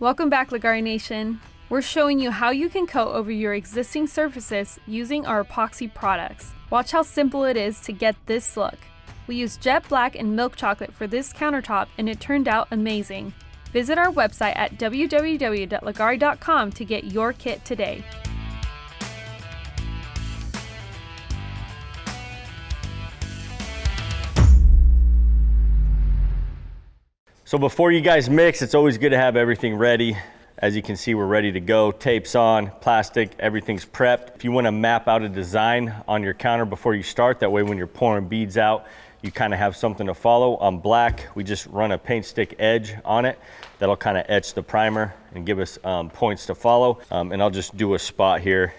Welcome back, Leggari Nation. We're showing you how you can coat over your existing surfaces using our epoxy products. Watch how simple it is to get this look. We used jet black and milk chocolate for this countertop and it turned out amazing. Visit our website at www.leggari.com to get your kit today. So before you guys mix, it's always good to have everything ready. As you can see, we're ready to go. Tape's on, plastic, everything's prepped. If you want to map out a design on your counter before you start, that way when you're pouring beads out, you kind of have something to follow. On black, we just run a paint stick edge on it. That'll kind of etch the primer and give us points to follow. And I'll just do a spot here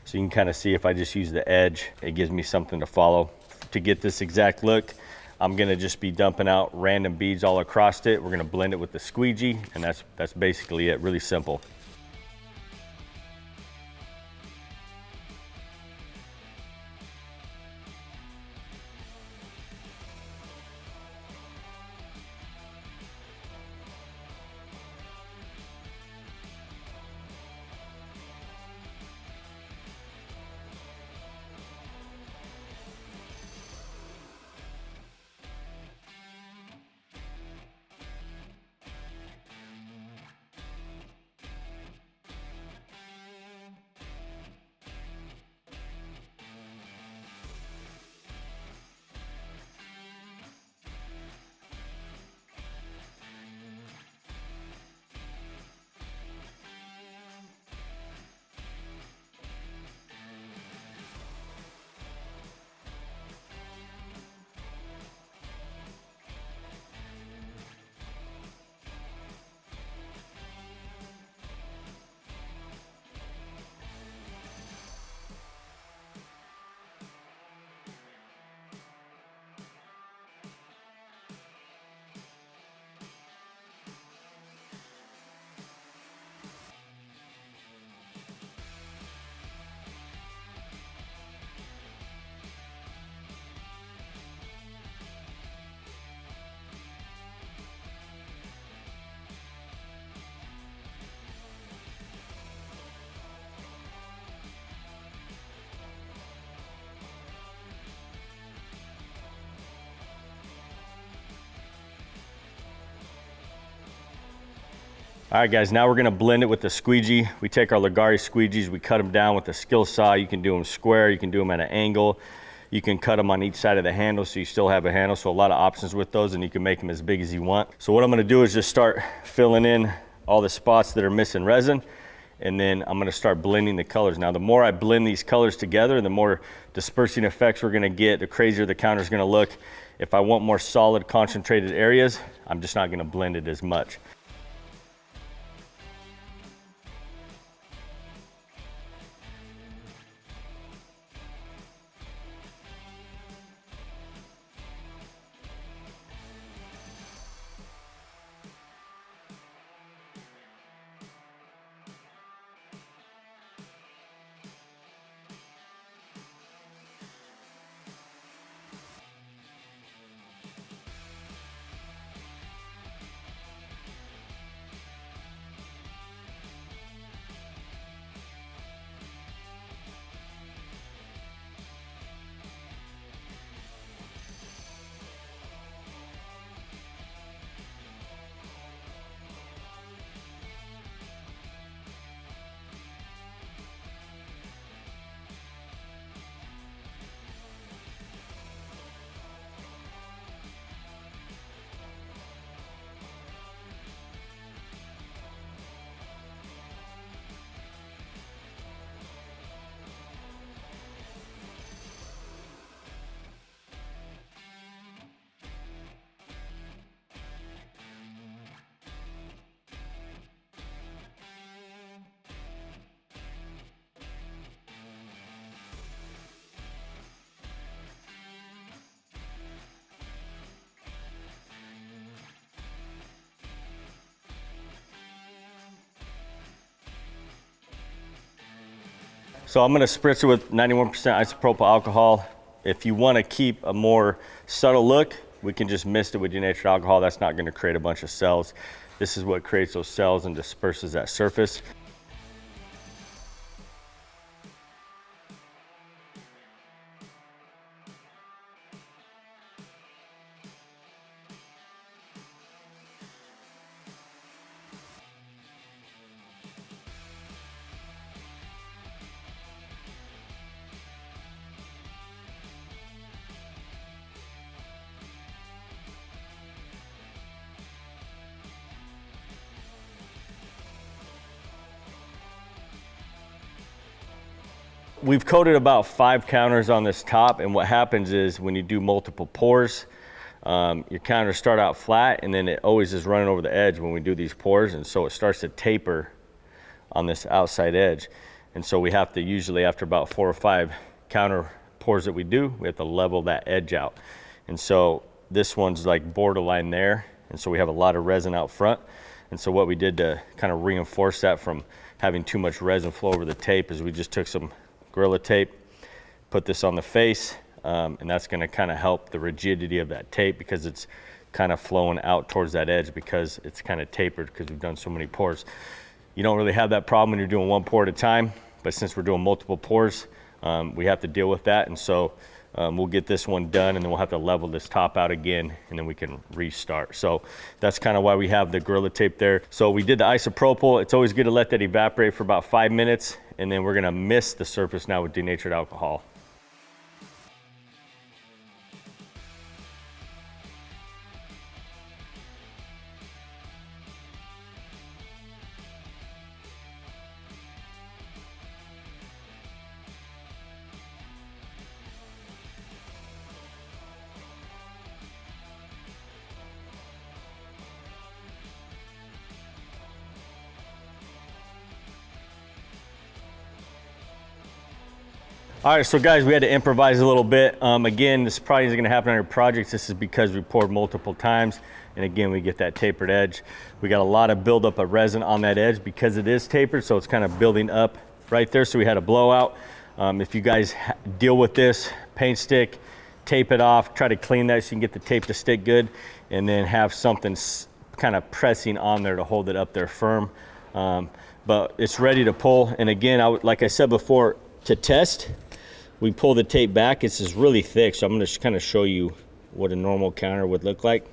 so you can kind of see if I just use the edge, it gives me something to follow. To get this exact look, I'm gonna just be dumping out random beads all across it. We're gonna blend it with the squeegee, and that's basically it, really simple. All right guys, now we're gonna blend it with the squeegee. We take our Leggari squeegees, we cut them down with a skill saw. You can do them square, you can do them at an angle. You can cut them on each side of the handle so you still have a handle. So a lot of options with those, and you can make them as big as you want. So what I'm gonna do is just start filling in all the spots that are missing resin, and then I'm gonna start blending the colors. Now the more I blend these colors together, the more dispersing effects we're gonna get, the crazier the counter's gonna look. If I want more solid concentrated areas, I'm just not gonna blend it as much. So I'm gonna spritz it with 91% isopropyl alcohol. If you wanna keep a more subtle look, we can just mist it with denatured alcohol. That's not gonna create a bunch of cells. This is what creates those cells and disperses that surface. We've coated about 5 counters on this top, and what happens is when you do multiple pours, your counters start out flat, and then it always is running over the edge when we do these pours, and so it starts to taper on this outside edge. And so we have to usually, after about 4 or 5 counter pours that we do, we have to level that edge out. And so this one's like borderline there, and so we have a lot of resin out front. And so what we did to kind of reinforce that from having too much resin flow over the tape is we just took some Gorilla tape, put this on the face, and that's going to kind of help the rigidity of that tape because it's kind of flowing out towards that edge because it's kind of tapered because we've done so many pours. You don't really have that problem when you're doing 1 pour at a time, but since we're doing multiple pours, we have to deal with that. And so we'll get this one done, and then we'll have to level this top out again, and then we can restart. So that's kind of why we have the Gorilla tape there. So we did the isopropyl. It's always good to let that evaporate for about 5 minutes, and then we're gonna mist the surface now with denatured alcohol. All right, so guys, we had to improvise a little bit. Again, this probably isn't gonna happen on your projects. This is because we poured multiple times. And again, we get that tapered edge. We got a lot of buildup of resin on that edge because it is tapered, so it's kind of building up right there. So we had a blowout. If you guys deal with this, paint stick, tape it off, try to clean that so you can get the tape to stick good, and then have something kind of pressing on there to hold it up there firm. But it's ready to pull. And again, like I said before, to test, we pull the tape back. It's just really thick, so I'm going to kind of show you what a normal counter would look like.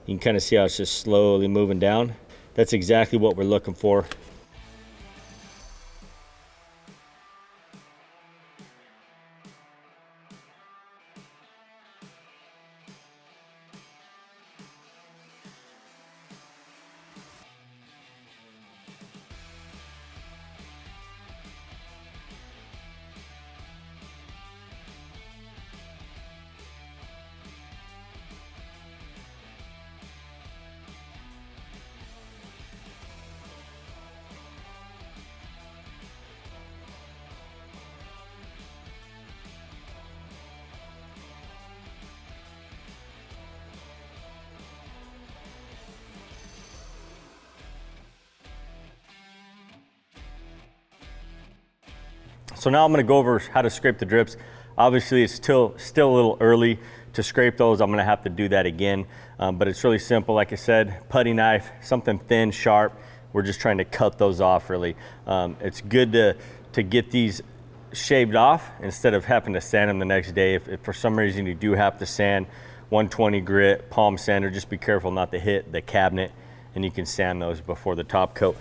You can kind of see how it's just slowly moving down. That's exactly what we're looking for. So now I'm going to go over how to scrape the drips. Obviously, it's still a little early to scrape those. I'm going to have to do that again, but it's really simple. Like I said, putty knife, something thin, sharp. We're just trying to cut those off, really. It's good to get these shaved off instead of having to sand them the next day. If for some reason you do have to sand, 120 grit, palm sander, just be careful not to hit the cabinet, and you can sand those before the top coat.